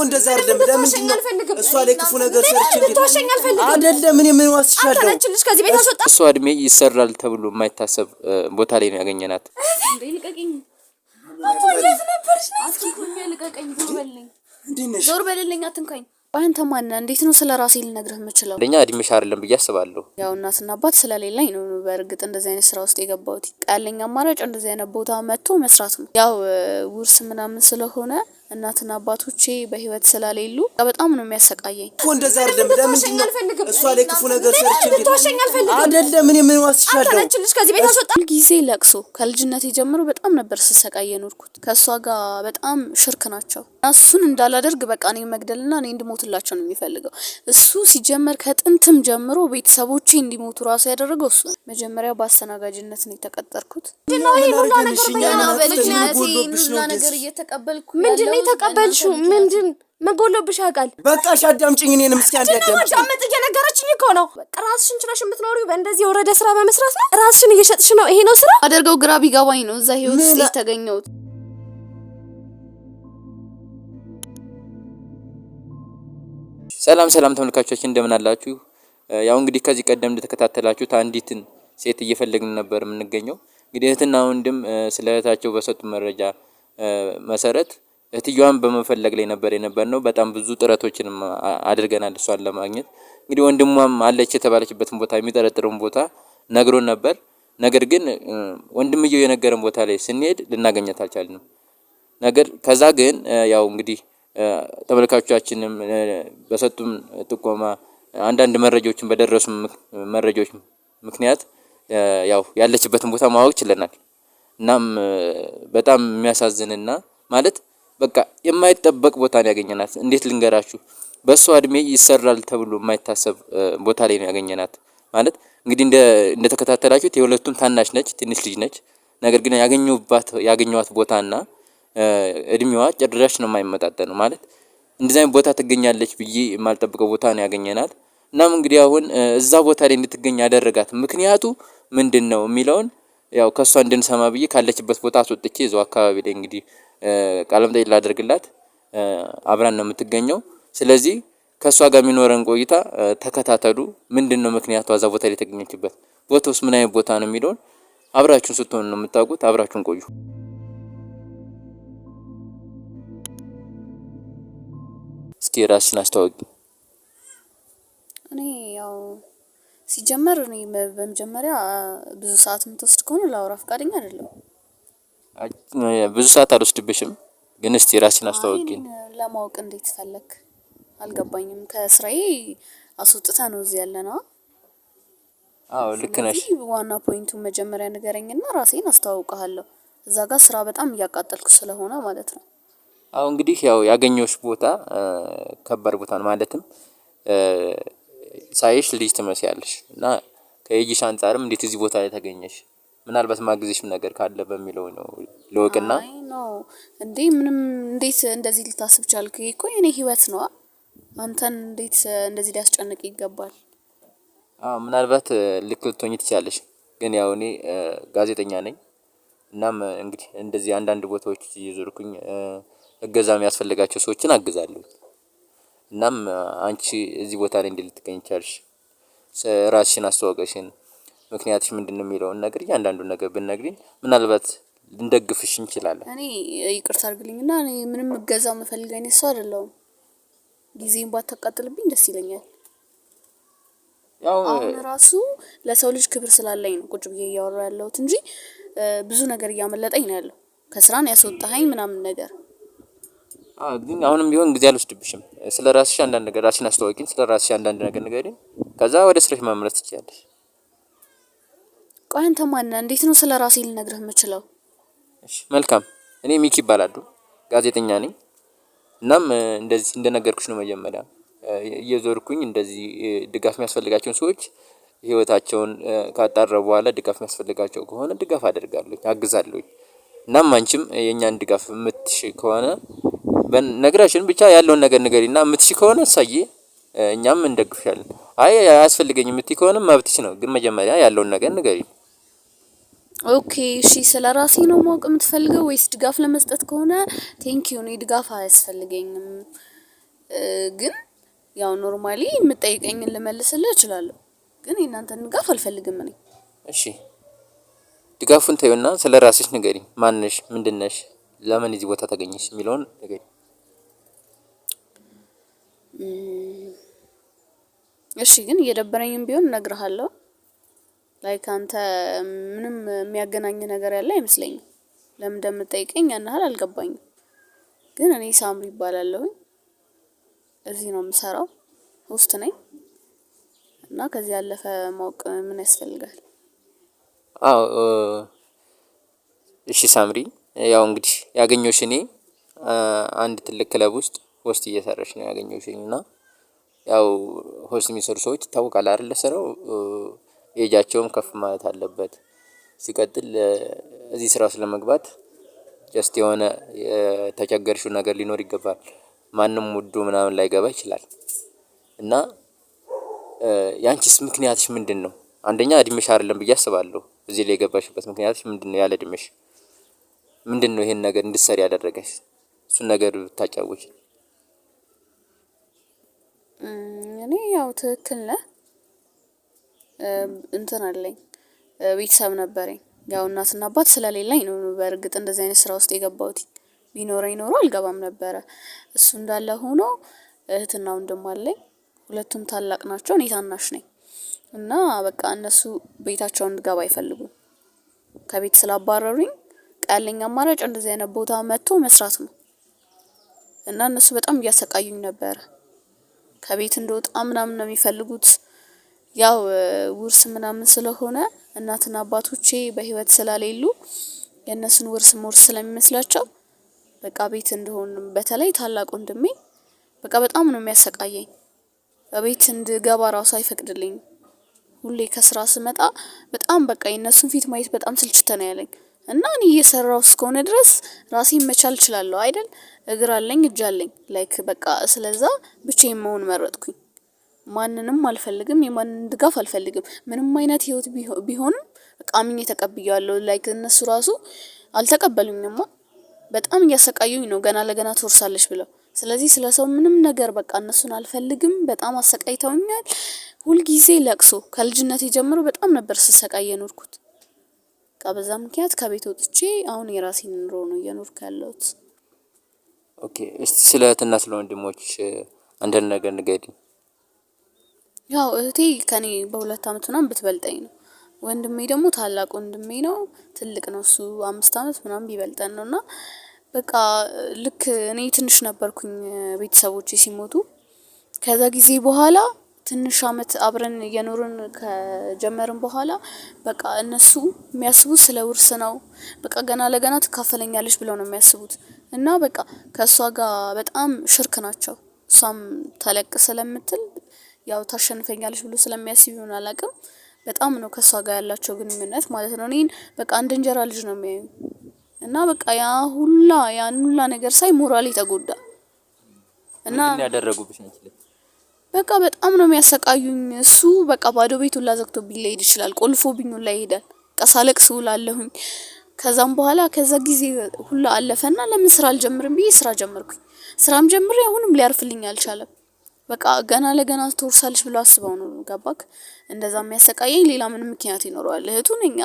እንደዛ አይደለም ለምን እሷ ላይ ክፉ ነገር ሰርች አይደለም ምን ዋስሻለሁ አንተነችልሽ ከዚህ ቤት አስወጣ እሷ እድሜ ይሰራል ተብሎ የማይታሰብ ቦታ ላይ ነው ያገኘናት እንዴ ልቀቀኝ አንተ የት ነበርሽ እስኪ ኮኛ ልቀቀኝ ዞር በልልኝ አትንካኝ አንተ ማን እንዴት ነው ስለራሴ ልነግርህ የምችለው ለኛ እድሜሽ አይደለም ብዬ አስባለሁ ያው እናትና አባት ስለሌለኝ ነው በእርግጥ እንደዚህ አይነት ስራ ውስጥ የገባሁት ያለኝ አማራጭ እንደዚህ አይነት ቦታ መጥቶ መስራት ነው ያው ውርስ ምናምን ስለሆነ እናትና አባቶቼ በህይወት ስለሌሉ በጣም ነው የሚያሰቃየኝ እንደዛ አይደለም ለምን እሷ ላይ ክፉ ነገር ሰርች አይደለም ምን ዋስሻለሁ አንተነችልሽ ከዚህ ቤት አስወጣ ጊዜ ለቅሶ ከልጅነቴ ጀምሮ በጣም ነበር ስሰቃየ ኖርኩት ከሷ ጋር በጣም ሽርክ ናቸው እሱን እንዳላደርግ በቃ እኔ መግደልና እኔ እንድሞትላቸው ነው የሚፈልገው እሱ ሲጀመር ከጥንትም ጀምሮ ቤተሰቦቼ እንዲሞቱ ራሱ ያደረገው እሱ መጀመሪያ በአስተናጋጅነት ነው የተቀጠርኩት ነው ይሄ ሁሉ ነገር እየተቀበልኩ ምንድነው የተቀበልሽው ምንድን መጎሎብሽ ያቃል በቃሽ አዳምጪኝ እኔንም እስቲ አንድ አዳምጪኝ አዳምጥ እየነገረችኝ እኮ ነው በቃ ራስሽን ችለሽ የምትኖሪው በእንደዚህ ወረደ ስራ በመስራት ነው ራስሽን እየሸጥሽ ነው ይሄ ነው ስራ አደርገው ግራ ቢገባኝ ነው እዛ ህይወት ውስጥ የተገኘሁት ሰላም ተመልካቾቻችን እንደምን አላችሁ ያው እንግዲህ ከዚህ ቀደም እንደተከታተላችሁት አንዲትን ሴት እየፈለግን ነበር የምንገኘው እንግዲህ እህትና ወንድም ስለ እህታቸው በሰጡ መረጃ መሰረት እህትየዋን በመፈለግ ላይ የነበርነው በጣም ብዙ ጥረቶችን አድርገናል እሷን ለማግኘት እንግዲህ ወንድሟም አለች የተባለችበትን ቦታ የሚጠረጥረውን ቦታ ነግሮን ነበር ነገር ግን ወንድምየው የነገረን ቦታ ላይ ስንሄድ ልናገኛት አልቻልንም ነገር ከዛ ግን ያው እንግዲህ ተመልካቾቻችንም በሰጡም ጥቆማ አንዳንድ መረጃዎችን በደረሱ መረጃዎች ምክንያት ያው ያለችበትን ቦታ ማወቅ ችለናል እናም በጣም የሚያሳዝንና ማለት በቃ የማይጠበቅ ቦታ ነው ያገኘናት እንዴት ልንገራችሁ በሷ እድሜ ይሰራል ተብሎ የማይታሰብ ቦታ ላይ ነው ያገኘናት ማለት እንግዲህ እንደተከታተላችሁት የሁለቱም ታናሽ ነች ትንሽ ልጅ ነች ነገር ግን ያገኘዋት ቦታና እድሜዋ ጭራሽ ነው የማይመጣጠነው ማለት እንደዚህ አይነት ቦታ ትገኛለች ብዬ የማልጠብቀው ቦታ ነው ያገኘናት እናም እንግዲህ አሁን እዛ ቦታ ላይ እንድትገኝ ያደረጋት ምክንያቱ ምንድነው የሚለውን ያው ከሷ እንድንሰማ ብዬ ካለችበት ቦታ አስወጥቼ እዛው አካባቢ ላይ እንግዲህ ቃለም ጠይቅ ላደርግላት አብራን ነው የምትገኘው ስለዚህ ከሷ ጋር የሚኖረን ቆይታ ተከታተሉ ምንድነው ምክንያቱ እዛ ቦታ ላይ የተገኘችበት ቦታውስ ምን አይነት ቦታ ነው የሚለውን አብራችሁን ስትሆኑ ነው የምታውቁት አብራችሁን ቆዩ እስኪ ራስሽን አስተዋውቂ እኔ ያው ሲጀመር እኔ በመጀመሪያ ብዙ ሰዓት የምትወስድ ከሆነ ላውራ ፈቃደኛ አይደለም ብዙ ሰዓት አልወስድብሽም ግን እስቲ ራስሽን አስተዋውቂ ለማወቅ እንዴት ፈለክ አልገባኝም ከስራዬ አስወጥታ ነው እዚህ ያለነው አዎ ልክ ነሽ ዋና ፖይንቱ መጀመሪያ ንገረኝና ራሴን አስተዋውቀሃለሁ እዛ ጋር ስራ በጣም እያቃጠልኩ ስለሆነ ማለት ነው አዎ እንግዲህ ያው ያገኘሁሽ ቦታ ከባድ ቦታ ነው ማለትም ሳይሽ ልጅ ትመስያለሽ እና ከእይሽ አንፃርም እንዴት እዚህ ቦታ ላይ ተገኘሽ ምናልባት ማግዝሽም ነገር ካለ በሚለው ነው ለወቅና አይ ነው እንዴ ምንም እንዴት እንደዚህ ልታስብ ቻልክ እኮ የኔ ህይወት ነው አንተን እንዴት እንደዚህ ሊያስጨንቅ ይገባል ምናልባት ልክ ልትሆኚ ትችያለሽ ግን ያው እኔ ጋዜጠኛ ነኝ እናም እንግዲህ እንደዚህ አንዳንድ ቦታዎች እየዞርኩኝ እገዛ የሚያስፈልጋቸው ሰዎችን አግዛለሁ እናም አንቺ እዚህ ቦታ ላይ እንዴት ልትገኝ ቻልሽ ራስሽን አስተዋውቀሽን ምክንያትሽ ምንድነው የሚለውን ነገር እያንዳንዱን ነገር ብትነግሪኝ ምናልባት ልንደግፍሽ እንችላለን እኔ ይቅርታ አድርግልኝና እኔ ምንም እገዛ መፈልግ አይነት ሰው አይደለሁም ጊዜን ባታቃጥልብኝ ደስ ይለኛል ያው አሁን ራሱ ለሰው ልጅ ክብር ስላለኝ ነው ቁጭ ብዬ እያወራሁ ያለሁት እንጂ ብዙ ነገር እያመለጠኝ ነው ያለው ከስራ ነው ያስወጣኸኝ ምናምን ነገር ግን አሁንም ቢሆን ጊዜ አልወስድብሽም ስለራስሽ አንዳንድ ነገር ራስሽን አስተዋውቂኝ ስለራስሽ አንዳንድ ነገር ንገሪኝ ከዛ ወደ ስራሽ መመለስ ትችያለሽ ቆይ አንተ ማን እንዴት ነው ስለራሴ ልነግርህ የምችለው እሺ መልካም እኔ ሚኪ እባላለሁ ጋዜጠኛ ነኝ እናም እንደዚህ እንደነገርኩሽ ነው መጀመሪያ እየዞርኩኝ እንደዚህ ድጋፍ የሚያስፈልጋቸውን ሰዎች ህይወታቸውን ካጣረው በኋላ ድጋፍ የሚያስፈልጋቸው ከሆነ ድጋፍ አደርጋለሁ አግዛለሁ እናም አንቺም የኛን ድጋፍ የምትሽ ከሆነ በነገራችን ብቻ ያለውን ነገር ንገሪና የምትሽ ከሆነ ሳይ እኛም እንደግፍሻለን አይ አያስፈልገኝም የምትይ ከሆነ መብትሽ ነው ግን መጀመሪያ ያለውን ነገር ንገሪ ኦኬ እሺ ስለራሴ ነው ማወቅ የምትፈልገው ወይስ ድጋፍ ለመስጠት ከሆነ ቴንክ ዩ ነው ድጋፍ አያስፈልገኝም ግን ያው ኖርማሊ የምጠይቀኝን ልመልስልህ እችላለሁ። ግን የእናንተን ድጋፍ አልፈልግም እኔ። እሺ ድጋፉን ተይውና ስለራስሽ ንገሪኝ። ማንነሽ? ምንድነሽ? ለምን እዚህ ቦታ ተገኘሽ የሚለውን ንገሪኝ። እሺ ግን እየደበረኝም ቢሆን እነግርሃለሁ። ላይክ አንተ ምንም የሚያገናኝ ነገር ያለ አይመስለኝም። ለምን እንደምጠይቀኝ ያን ያህል አልገባኝም። ግን እኔ ሳምሪ እባላለሁኝ። እዚህ ነው የምሰራው። ሆስት ነኝ። እና ከዚህ ያለፈ ማወቅ ምን ያስፈልጋል? አዎ እሺ ሳምሪ፣ ያው እንግዲህ ያገኘሁሽ እኔ አንድ ትልቅ ክለብ ውስጥ ሆስት እየሰራሽ ነው ያገኘሁሽ እና ያው ሆስት የሚሰሩ ሰዎች ይታወቃል አይደል? ስራው ኤጃቸውም ከፍ ማለት አለበት። ሲቀጥል እዚህ ስራ ውስጥ ለመግባት ጀስት የሆነ የተቸገርሽው ነገር ሊኖር ይገባል። ማንም ወዶ ምናምን ላይገባ ይችላል። እና ያንቺስ ምክንያትሽ ምንድነው? አንደኛ እድሜሽ አይደለም ብዬ አስባለሁ። እዚህ ላይ የገባሽበት ምክንያትሽ ምንድነው? ያለ እድሜሽ ምንድነው ይሄን ነገር እንድትሰሪ ያደረገሽ? እሱን ነገር ብታጫውች። እኔ ያው ትክክል ነህ። እንትን አለኝ፣ ቤተሰብ ነበረኝ። ያው እናትና አባት ስለሌለኝ ነው በእርግጥ እንደዚህ አይነት ስራ ውስጥ የገባሁት። ቢኖረኝ ኖሮ አልገባም ነበረ። እሱ እንዳለ ሆኖ እህትና ወንድም አለኝ። ሁለቱም ታላቅ ናቸው፣ እኔ ታናሽ ነኝ። እና በቃ እነሱ ቤታቸውን እንድገባ አይፈልጉም። ከቤት ስላባረሩኝ ያለኝ አማራጭ እንደዚህ አይነት ቦታ መጥቶ መስራት ነው። እና እነሱ በጣም እያሰቃዩኝ ነበረ። ከቤት እንደወጣ ምናምን ነው የሚፈልጉት። ያው ውርስ ምናምን ስለሆነ እናትና አባቶቼ በህይወት ስላሌሉ የእነሱን ውርስ ሞርስ ስለሚመስላቸው በቃ ቤት እንደሆን፣ በተለይ ታላቅ ወንድሜ በቃ በጣም ነው የሚያሰቃየኝ። ቤት እንድገባ ራሱ አይፈቅድልኝም። ሁሌ ከስራ ስመጣ በጣም በቃ የእነሱን ፊት ማየት በጣም ስልችት ነው ያለኝ። እና እኔ እየሰራው እስከሆነ ድረስ ራሴን መቻል እችላለሁ አይደል? እግር አለኝ፣ እጅ አለኝ። ላይክ በቃ ስለዛ ብቻዬን መሆን መረጥኩኝ። ማንንም አልፈልግም፣ የማንንም ድጋፍ አልፈልግም። ምንም አይነት ህይወት ቢሆንም በቃ አምኜ ተቀብያለሁ። ላይክ እነሱ ራሱ አልተቀበሉኝማ። በጣም እያሰቃዩኝ ነው ገና ለገና ትወርሳለች ብለው። ስለዚህ ስለሰው ምንም ነገር በቃ እነሱን አልፈልግም። በጣም አሰቃይተውኛል። ሁልጊዜ ለቅሶ ከልጅነቴ ጀምሮ በጣም ነበር ስሰቃይ የኖርኩት። በቃ በዛ ምክንያት ከቤት ወጥቼ አሁን የራሴን ኑሮ ነው እየኖርኩ ያለሁት። ኦኬ፣ እስቲ ስለ እህትና ስለ ወንድሞች አንዳንድ ነገር ንገሪኝ። ያው እህቴ ከኔ በ2 አመት ምናምን ብትበልጠኝ ነው። ወንድሜ ደግሞ ታላቅ ወንድሜ ነው፣ ትልቅ ነው። እሱ 5 አመት ምናምን ቢበልጠን ነውና በቃ ልክ እኔ ትንሽ ነበርኩኝ ቤተሰቦቼ ሲሞቱ። ከዛ ጊዜ በኋላ ትንሽ አመት አብረን እየኖርን ከጀመርን በኋላ በቃ እነሱ የሚያስቡት ስለ ውርስ ነው። በቃ ገና ለገና ትካፈለኛለች ብለው ነው የሚያስቡት። እና በቃ ከሷ ጋር በጣም ሽርክ ናቸው። እሷም ተለቅ ስለምትል ያው ታሸንፈኛለች ብሎ ስለሚያስብ ይሆን አላውቅም። በጣም ነው ከሷ ጋር ያላቸው ግንኙነት ማለት ነው። እኔን በቃ እንደ እንጀራ ልጅ ነው የሚያዩኝ። እና በቃ ያን ሁላ ነገር ሳይ ሞራሌ ተጎዳ። እና ምን ያደረጉብሽ ነው? በቃ በጣም ነው የሚያሰቃዩኝ። እሱ በቃ ባዶ ቤት ሁላ ዘግቶብኝ ሊሄድ ይችላል። ቆልፎብኝ ሁላ ይሄዳል። በቃ ሳለቅስ ውላለሁኝ። ከዛም በኋላ ከዛ ጊዜ ሁላ አለፈና ለምን ስራ አልጀምርም ብዬ ስራ ጀመርኩኝ። ስራም ጀምሬ አሁንም ሊያርፍልኝ አልቻለም። በቃ ገና ለገና ትወርሳለች ብለው አስበው ነው። ገባክ? እንደዛ የሚያሰቃየኝ ሌላ ምንም ምክንያት ይኖረዋል? እህቱ ነኝ።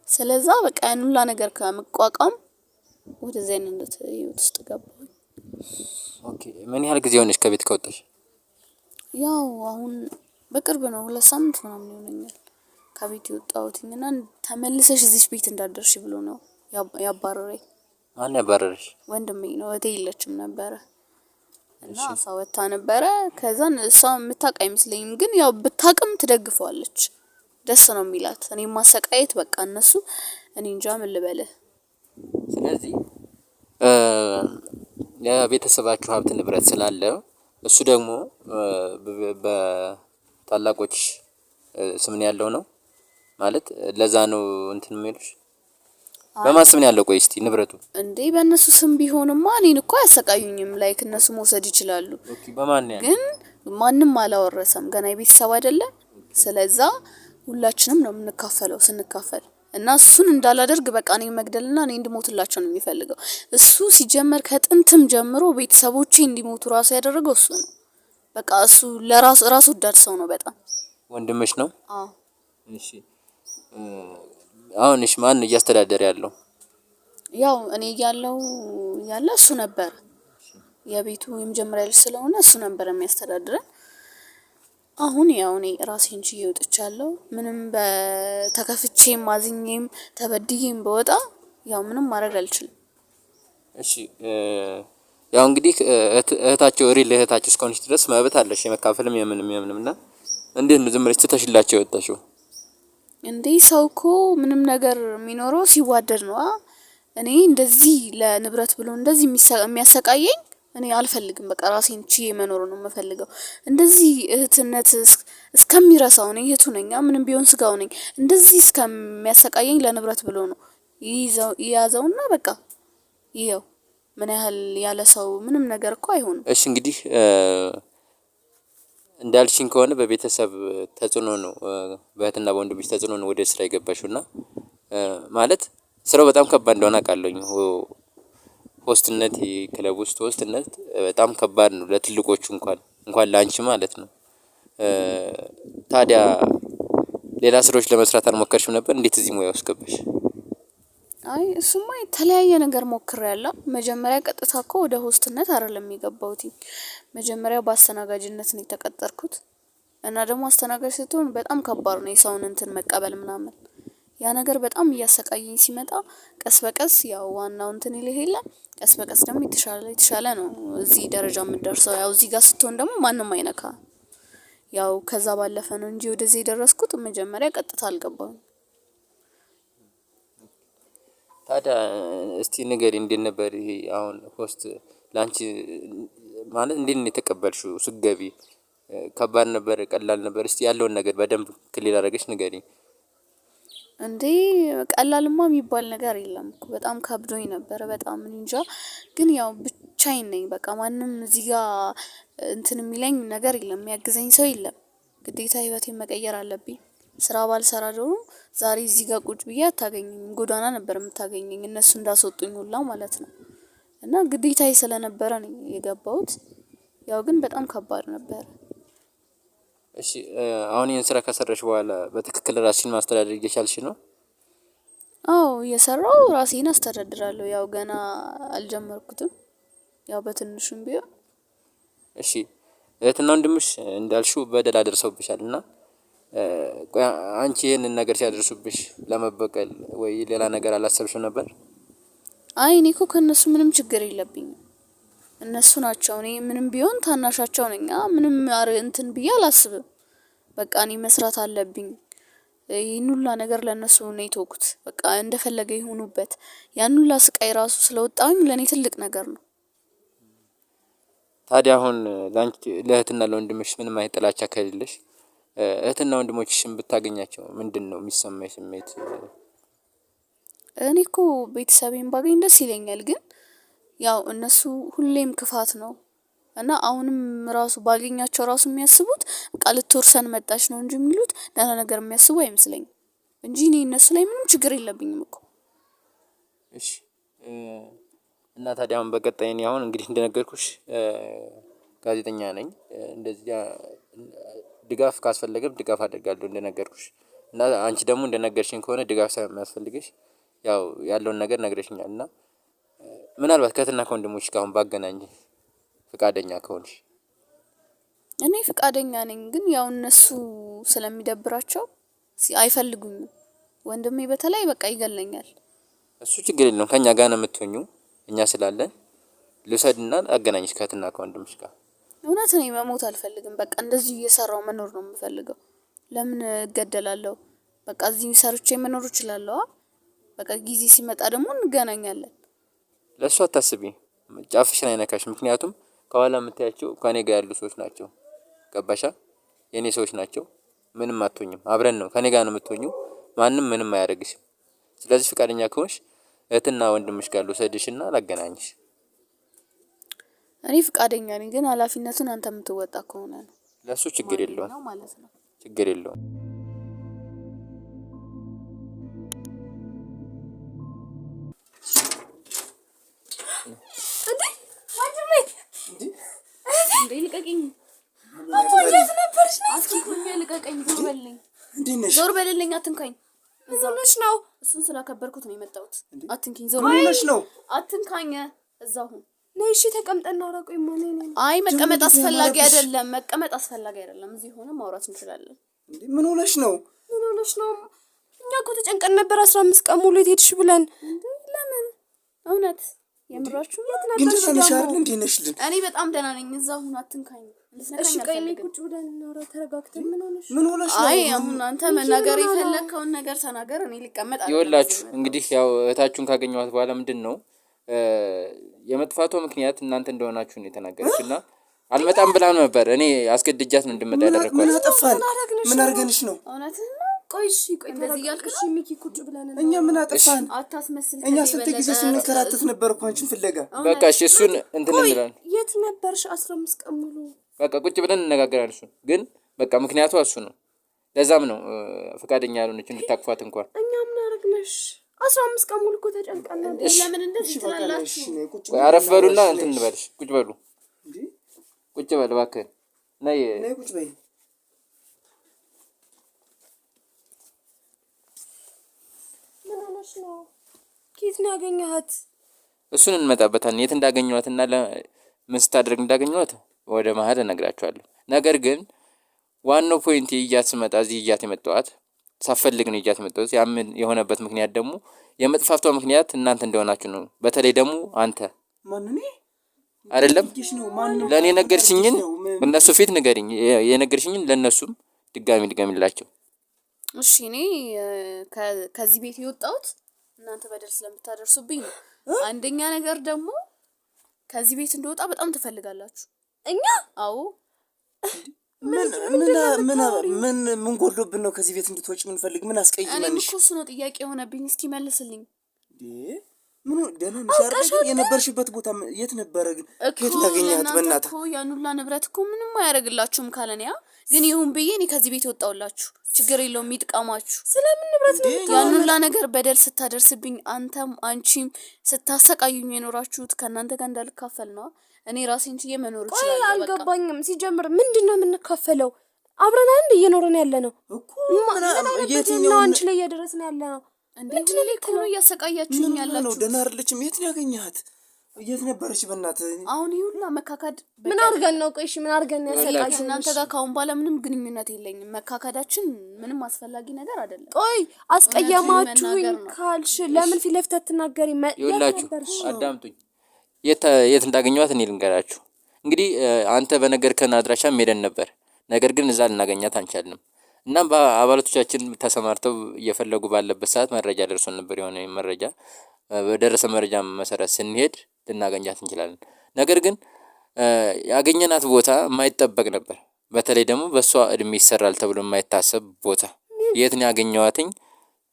ስለዛ በቃ ያን ሁላ ነገር ከመቋቋም ወደዛ አይነት ህይወት ውስጥ ገባሁኝ። ኦኬ፣ ምን ያህል ጊዜ ሆነሽ ከቤት ከወጣሽ? ያው አሁን በቅርብ ነው 2 ሳምንት ምናምን ይሆነኛል ከቤት የወጣሁትና ተመልሰሽ እዚህ ቤት እንዳደርሽ ብሎ ነው ያባረረኝ። ማን ያባረረሽ? ወንድሜ ነው። እህቴ የለችም ነበረ እና እሷ ወጣ ነበረ። ከዛን እሷ የምታውቅ አይመስለኝም፣ ግን ያው ብታውቅም ትደግፈዋለች። ደስ ነው የሚላት እኔ ማሰቃየት። በቃ እነሱ እኔ እንጃ ምን ልበልህ። ስለዚህ የቤተሰባችሁ ሀብት ንብረት ስላለ እሱ ደግሞ በታላቆች ስም ነው ያለው ነው ማለት ለዛ ነው እንትን የሚሉሽ። በማን ስም ነው ያለው? ቆይ እስቲ ንብረቱ እንዴ በእነሱ ስም ቢሆንማ እኔን እኮ አያሰቃዩኝም። ላይክ እነሱ መውሰድ ይችላሉ። ኦኬ፣ በማን ነው? ግን ማንም አላወረሰም ገና የቤተሰብ አይደለም። ስለዛ ሁላችንም ነው የምንካፈለው። ስንካፈል እና እሱን እንዳላደርግ በቃ እኔ መግደልና እኔ እንድሞትላቸው ነው የሚፈልገው። እሱ ሲጀመር ከጥንትም ጀምሮ ቤተሰቦቼ እንዲሞቱ ራሱ ያደረገው እሱ ነው። በቃ እሱ ራስ ወዳድ ሰው ነው በጣም። ወንድምሽ ነው? አዎ። እሺ አሁን እሺ ማን እያስተዳደረ ያለው? ያው እኔ ያለ እሱ ነበር። የቤቱ የመጀመሪያ ልጅ ስለሆነ እሱ ነበር የሚያስተዳድረን። አሁን ያው እኔ ራሴን ችዬ ወጥቻለሁ። ምንም በተከፍቼም አዝኜም ተበድዬም በወጣ ያው ምንም ማድረግ አልችልም። እሺ ያው እንግዲህ እህታቸው እህታቸው እስከሆነች ድረስ መብት አለሽ የመካፈልም የምንም እና እንዴት ነው ዝም ብለሽ ትተሽላቸው የወጣሽው? እንዴ ሰው እኮ ምንም ነገር የሚኖረው ሲዋደድ ነው። እኔ እንደዚህ ለንብረት ብሎ እንደዚህ የሚያሰቃየኝ እኔ አልፈልግም። በቃ ራሴን ችዬ መኖር ነው የምፈልገው። እንደዚህ እህትነት እስከሚረሳው እኔ እህቱ ነኝ፣ ምንም ቢሆን ስጋው ነኝ። እንደዚህ እስከሚያሰቃየኝ ለንብረት ብሎ ነው ይያዘውና በቃ ይኸው ምን ያህል ያለ ሰው ምንም ነገር እኮ አይሆንም። እሺ እንግዲህ እንዳልሽኝ ከሆነ በቤተሰብ ተጽዕኖ ነው በእህትና በወንድምሽ ተጽዕኖ ነው ወደ ስራ የገባሽውና ማለት ስራው በጣም ከባድ እንደሆነ አውቃለሁኝ። ሆስትነት ክለብ ውስጥ ሆስትነት በጣም ከባድ ነው ለትልቆቹ እንኳን ላንቺ ማለት ነው። ታዲያ ሌላ ስራዎች ለመስራት አልሞከርሽም ነበር? እንዴት እዚህ ሙያ ውስጥ ገባሽ? አይ እሱማ የተለያየ ነገር ሞክሬያለሁ። መጀመሪያ ቀጥታ እኮ ወደ ሆስትነት አይደለም የገባሁት። መጀመሪያ በአስተናጋጅነት ነው የተቀጠርኩት። እና ደግሞ አስተናጋጅ ስትሆን በጣም ከባድ ነው የሰውን እንትን መቀበል ምናምን። ያ ነገር በጣም እያሰቃየኝ ሲመጣ ቀስ በቀስ ያው ዋናው እንትን ይልህ የለ ቀስ በቀስ ደግሞ የተሻለ ነው እዚህ ደረጃ የምትደርሰው። ያው እዚህ ጋር ስትሆን ደግሞ ማንም አይነካ። ያው ከዛ ባለፈ ነው እንጂ ወደዚህ የደረስኩት መጀመሪያ ቀጥታ አልገባሁም። ታዲያ እስቲ ንገሪ እንዴት ነበር ይሄ አሁን ሆስት ላንቺ ማለት እንዴት ነው የተቀበልሽው? ስትገቢ ከባድ ነበር ቀላል ነበር? እስቲ ያለውን ነገር በደንብ ክሊር አድርገሽ ንገሪ። እንዴ ቀላልማ የሚባል ነገር የለም እኮ በጣም ከብዶኝ ነበር። በጣም እንጃ። ግን ያው ብቻዬን ነኝ በቃ ማንም እዚህ ጋር እንትን የሚለኝ ነገር የለም፣ የሚያግዘኝ ሰው የለም። ግዴታ ህይወቴን መቀየር አለብኝ። ስራ ባልሰራ ደግሞ ዛሬ እዚህ ጋር ቁጭ ብዬ አታገኘኝም። ጎዳና ነበር የምታገኘኝ እነሱ እንዳስወጡኝ ሁላ ማለት ነው። እና ግዴታዬ ስለነበረ ነው የገባሁት። ያው ግን በጣም ከባድ ነበር። እሺ አሁን ይሄን ስራ ከሰራሽ በኋላ በትክክል ራስሽን ማስተዳደር እየቻልሽ ነው? አዎ እየሰራው ራሴን አስተዳድራለሁ። ያው ገና አልጀመርኩትም። ያው በትንሹም ቢሆን። እሺ እህትና ወንድምሽ እንዳልሽው በደል አደርሰውብሻልና አንቺ ይሄንን ነገር ሲያደርሱብሽ ለመበቀል ወይ ሌላ ነገር አላሰብሽም ነበር? አይ እኔ እኮ ከነሱ ምንም ችግር የለብኝም። እነሱ ናቸው እኔ ምንም ቢሆን ታናሻቸው ነኝ። ምንም እንትን ብዬ አላስብም። በቃ እኔ መስራት አለብኝ። ይሄን ሁላ ነገር ለነሱ ነው የተውኩት። በቃ እንደፈለገ ይሁኑበት። ያን ሁላ ስቃይ ራሱ ስለወጣሁኝ ለኔ ትልቅ ነገር ነው። ታዲያ አሁን ላንቺ ለእህትና ለወንድምሽ ምንም አይነት ጥላቻ ከሌለሽ እህትና ወንድሞችሽን ብታገኛቸው ምንድነው የሚሰማሽ ስሜት? እኔ እኮ ቤተሰቤን ባገኝ ደስ ይለኛል። ግን ያው እነሱ ሁሌም ክፋት ነው እና አሁንም ራሱ ባገኛቸው ራሱ የሚያስቡት በቃ ልትወርሰን መጣች ነው እንጂ የሚሉት ደህና ነገር የሚያስቡ አይመስለኝም። እንጂ እኔ እነሱ ላይ ምንም ችግር የለብኝም እኮ። እሺ እና ታዲያ አሁን በቀጣይ እኔ አሁን እንግዲህ እንደነገርኩሽ ጋዜጠኛ ነኝ። እንደዚህ ድጋፍ ካስፈለገም ድጋፍ አደርጋለሁ እንደነገርኩሽ። እና አንቺ ደግሞ እንደነገርሽኝ ከሆነ ድጋፍ ስለሚያስፈልግሽ ያው ያለውን ነገር ነግረሽኛል። እና ምናልባት ከእህትና ከወንድሞችሽ ጋር አሁን ባገናኝ ፍቃደኛ ከሆንሽ? እኔ ፍቃደኛ ነኝ። ግን ያው እነሱ ስለሚደብራቸው አይፈልጉኝም። ወንድሜ በተለይ በቃ ይገለኛል። እሱ ችግር የለውም ከኛ ጋር ነው የምትሆኚው እኛ ስላለን። ልውሰድና አገናኝሽ ከእህትና ከወንድምሽ ጋር። እውነት እኔ መሞት አልፈልግም። በቃ እንደዚህ እየሰራው መኖር ነው የምፈልገው። ለምን እገደላለሁ? በቃ እዚህ ሰርቼ መኖር እችላለሁ። በቃ ጊዜ ሲመጣ ደግሞ እንገናኛለን። ለእሱ አታስቢ፣ ጫፍሽን አይነካሽ። ምክንያቱም ከኋላ የምታያቸው ከኔ ጋር ያሉ ሰዎች ናቸው። ገባሻ? የኔ ሰዎች ናቸው። ምንም አትሆኝም። አብረን ነው ከኔ ጋር ነው የምትሆኚው። ማንም ምንም አያደርግሽም። ስለዚህ ፍቃደኛ ከሆንሽ እህትና ወንድምሽ ጋር ልውሰድሽና ላገናኝሽ። እኔ ፍቃደኛ ነኝ። ግን ኃላፊነቱን አንተ የምትወጣ ከሆነ ነው። ለሱ ችግር የለውም ማለት ነው። ችግር የለውም። እንዴ ልቀቂኝ። ወዴት ነበርሽ? አትንኩኝ፣ ልቀቀኝ። ዞር በልልኝ። እንዴት ነሽ? ዞር በልልኝ፣ አትንካኝ። እዛው ነሽ ነው? እሱን ስላከበርኩት ነው የመጣሁት። አትንኪኝ፣ ዞር በልልኝ ነው። አትንካኝ። እዛው ሁን። ነይ እሺ፣ ተቀምጠን እናውራ። ቆይ ማን አይ መቀመጥ አስፈላጊ አይደለም፣ መቀመጥ አስፈላጊ አይደለም። እዚህ ሆነ ማውራት እንችላለን። እንዴ ምን ሆነሽ ነው? ምን ሆነሽ ነው? እኛ እኮ ተጨንቀን ነበር 15 ቀን ሙሉ የት ሄድሽ ብለን። ለምን? እውነት የምራችሁ የት ግን ነበር? ተሻለሽ አይደል? እንዴ ነሽልን? እኔ በጣም ደህና ነኝ። እዛው ሁን፣ አትንካኝ። እሺ ቆይ ነይ ቁጭ ብለን እናውራ ተረጋግተን። ምን ሆነሽ ነው? አይ አሁን አንተ መናገር የፈለከውን ነገር ተናገር። እኔ ልቀመጥ አለ። ይኸውላችሁ እንግዲህ ያው እህታችሁን ካገኘኋት በኋላ ምንድነው የመጥፋቷ ምክንያት እናንተ እንደሆናችሁ ነው የተናገረችና አልመጣም ብላ ነበር። እኔ አስገድጃት ነው እንድመጣ ያደረኳት። ምን አጠፋን? ምን አርገንሽ ነው? እውነት ነው። ቆይ እሺ ቆይ እንደዚህ እያልክ እሺ ሚኪ ቁጭ ብለን እኛ ምን አጠፋን? አታስመስል። እኛ ስንት ጊዜ ስንከራተት ነበር እኮ አንቺን ፍለጋ። በቃ እሺ እሱን እንትን እንላለን። የት ነበርሽ 15 ቀን ሙሉ? በቃ ቁጭ ብለን እንነጋገራለን። እሱ ግን በቃ ምክንያቱ እሱ ነው። ለዛም ነው ፈቃደኛ ያልሆነች እንድታቅፏት እንኳን። እኛ ምን አረግነሽ? 15 ቀን ሙሉ እኮ ተጨንቀን ነበር። ለምን እንደዚህ ትላላችሁ? አረፍ በሉና እንትን እንበልሽ። ቁጭ በሉ እንዴ፣ ቁጭ በል እባክህ። ነይ ቁጭ በይ። ምን ሆነሽ ነው? ኬት ነው ያገኘሃት? እሱን እንመጣበታለን። የት እንዳገኘኋትና ምን ስታደርግ እንዳገኘኋት ወደ መሀል እነግራችኋለሁ። ነገር ግን ዋናው ፖይንት ይያት ስመጣ እዚህ ይያት የመጣኋት ሳፈልግ ነው ይያት የመጣሁት። ያምን የሆነበት ምክንያት ደግሞ የመጥፋቷ ምክንያት እናንተ እንደሆናችሁ ነው። በተለይ ደግሞ አንተ ማን ነኝ አይደለም ለኔ ነገርሽኝን እነሱ ፊት ንገሪኝ። የነገርሽኝን ለነሱም ድጋሚላቸው። እሺ እኔ ከዚህ ቤት የወጣሁት እናንተ በደል ስለምታደርሱብኝ ነው። አንደኛ ነገር ደግሞ ከዚህ ቤት እንደወጣ በጣም ትፈልጋላችሁ። እኛ አዎ ምን ጎልዶብን ነው ከዚህ ቤት እንድትወጪ ምን ፈልግ? ምን አስቀይመንሽ? እኔ እኮ እሱ ነው ጥያቄ የሆነብኝ። እስኪ መልስልኝ። ምን ደህና ነሽ? የነበርሽበት ቦታ የት ነበረ? ግን ከየት ያገኛት? በእናትህ እኮ ያን ሁላ ንብረት እኮ ምንም አያደርግላችሁም ካለኒያ ግን ይሁን ብዬ እኔ ከዚህ ቤት ወጣሁላችሁ። ችግር የለውም ይጥቀማችሁ። ስለምን ንብረት ነው? ያን ሁላ ነገር በደል ስታደርስብኝ አንተም አንቺም ስታሰቃዩኝ የኖራችሁት ከእናንተ ጋር እንዳልካፈል ነው። እኔ ራሴን ችዬ መኖር ይችላል። ቆይ አልገባኝም። ሲጀምር ምንድነው የምንካፈለው? አብረን አንድ እየኖርን ያለ ነው እኮ የትኛው አንቺ ላይ እየደረስን ያለ ነው? ምንድነው ልክ ነው እያሰቃያችሁኝ ያላችሁ? ደህና አይደለችም። የት ነው ያገኘሃት? የት ነበረች? በእናትህ አሁን ይሁላ መካካድ ምን አድርገን ነው? ቆይ እሺ ምን አድርገን ነው ያሰቃችሁ? እናንተ ጋር ካሁን በኋላ ምንም ግንኙነት የለኝም። መካካዳችን ምንም አስፈላጊ ነገር አይደለም። ቆይ አስቀያማችሁኝ ካልሽ ለምን ፊት ለፊት አትናገሪም? ይኸውላችሁ አዳምጡኝ። የት እንዳገኘኋት እኔ ልንገራችሁ። እንግዲህ አንተ በነገርከን አድራሻ ሄደን ነበር። ነገር ግን እዛ ልናገኛት አንቻልንም። እናም በአባላቶቻችን ተሰማርተው እየፈለጉ ባለበት ሰዓት መረጃ ደርሶን ነበር። የሆነ መረጃ በደረሰ መረጃ መሰረት ስንሄድ ልናገኛት እንችላለን። ነገር ግን ያገኘናት ቦታ የማይጠበቅ ነበር። በተለይ ደግሞ በሷ እድሜ ይሰራል ተብሎ የማይታሰብ ቦታ። የት ነው ያገኘኋትኝ?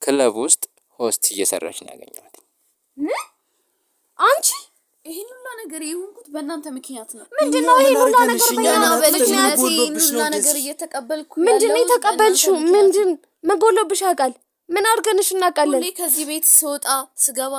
ክለብ ውስጥ ሆስት እየሰራች ነው ያገኘኋት። አንቺ ይሄን ሁላ ነገር የሆንኩት በእናንተ ምክንያት ነው። ምንድነው ይሄን ሁላ ነገር በልጅነቴ ሁላ ነገር እየተቀበልኩ ምንድነው የተቀበልሽው? ምንድን መጎሎብሽ ያውቃል? ምን አድርገንሽ እናውቃለን? ሁሌ ከዚህ ቤት ስወጣ ስገባ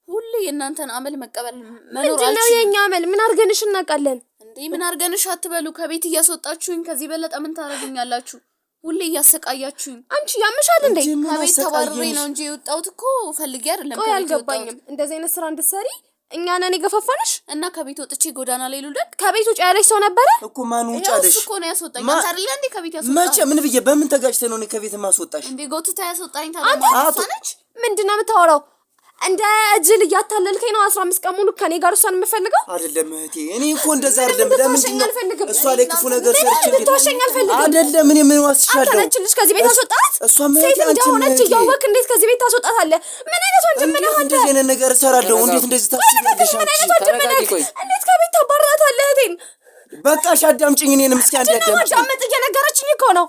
ሁሌ የእናንተን አመል መቀበል መኖር አልችልም። ምንድነው የኛ አመል? ምን አድርገንሽ እናውቃለን? እንዴ ምን አድርገንሽ አትበሉ። ከቤት እያስወጣችሁኝ ከዚህ በለጠ ምን ታረጉኛላችሁ? ሁሌ እያሰቃያችሁኝ። አንቺ ያምሻል እንዴ? ከቤት ተባረሬ ነው እንጂ የወጣሁት እኮ ፈልጌ አይደለም። ቆይ አልገባኝም። እንደዚህ አይነት ስራ እንድትሰሪ እኛ ነን የገፋፋንሽ? እና ከቤት ወጥቼ ጎዳና ላይ ልውደቅ? ከቤት ውጭ ያለሽ ሰው ነበረ እኮ። ማን ውጭ አለሽ? እሱ እኮ ነው ያስወጣኝ። አንተ አይደል እንዴ ከቤት ያስወጣኝ? መቼ? ምን ብዬ በምን ተጋጭተህ ነው እኔ ከቤት ማስወጣሽ? እንዴ ጎትታ ያስወጣኝ ታዲያ? ምንድነው የምታወራው? እንደ እጅል እያታለልከኝ ነው። 15 ቀን ሙሉ ከኔ ጋር እሷን የምፈልገው አይደለም እህቴ። እኔ እኮ እንደዛ አይደለም። ለምን ነው እሷ ላይ ክፉ ነገር ሰርቼ ልትዋሸኝ አልፈልግም። አይደለም እኔ ምን ዋስሻለሁ? አንተ ነች ልጅ ከዚህ ቤት አስወጣት። እሷ ሴት እንደሆነች እያወቅህ እንዴት ከዚህ ቤት ታስወጣታለህ? ምን አይነት ወንድም ነህ አንተ? እንደዚህ አይነት ነገር እሰራለሁ? እንዴት እንደዚህ ታስቢያለሽ? ምን አይነት ወንድም ነህ? እንዴት ከቤት ታባርራታለህ እህቴን? በቃ እሺ አዳምጪኝ። እኔንም እስኪ አንዴ አዳምጪኝ። አዳምጥ እየነገረችኝ እኮ ነው።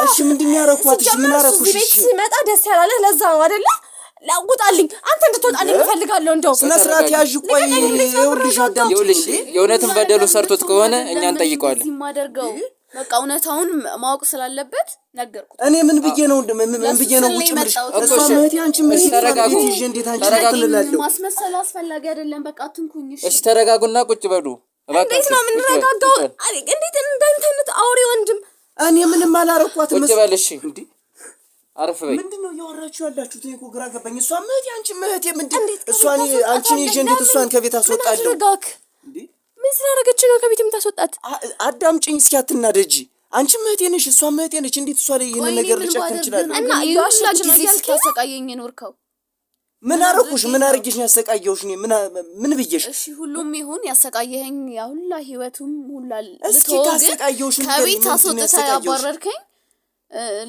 እሺ ምንድን ነው ያደረኳት? እሺ ምን አደረኩሽ? ቤት ስመጣ ደስ ያላለህ ለዛ ነው አይደለ? ላውጣልኝ አንተ እንድትወጣልኝ እፈልጋለሁ። እንደው ስነ ስርዓት ያዥ። ቆይ ይኸውልሽ አዳምጪኝ። ይኸውልሽ የእውነትን በደሉ ሰርቶት ከሆነ እኛ እንጠይቀዋለን። የማደርገው በቃ እውነታውን ማወቅ ስላለበት ነገርኩት። እኔ ምን ብዬ ነው ቁጭ ምልሽ? እሷ እህቴ አንቺ ምን ተረጋጉ። እንዴት አንቺ ተረጋጉ። ማስመሰል አስፈላጊ አይደለም። በቃ አትንኩኝ። እሺ ተረጋጉና ቁጭ በሉ። እንዴት ነው የምንረጋጋው? እንዴት እንዳንተነት አውሬ ወንድም እኔ ምንም አላረኳትም። ቁጭ በል እሺ። እንዴ አረፍ በይ። ምንድነው እያወራችሁ ያላችሁት? እኮ ግራ ገባኝ። እሷ ምህት አንቺ ምህት ምንድን እሷን አንቺን ይዤ እንዴት እሷን ከቤት አስወጣለሁ? እንዴ ምን ስላደረገች ነው ከቤት የምታስወጣት? አዳምጪኝ እስኪ አትናደጂ። አንቺ ምህቴ ነሽ፣ እሷ ምህቴ ነች። እንዴት እሷ ላይ ይሄን ነገር ልጨክን እችላለሁ? እና ይዋሽላችሁ ጊዜ ስታሰቃየኝ ኖርከው። ምን አረኩሽ? ምን አርግሽ ነው ያሰቃየሁሽ? እኔ ምን ብዬሽ? እሺ ሁሉም ይሁን ያሰቃየኸኝ ያ ሁላ ህይወቱም ሁላ እስኪ ካሰቃየሁሽ ከቤት አስወጥታ ያባረርከኝ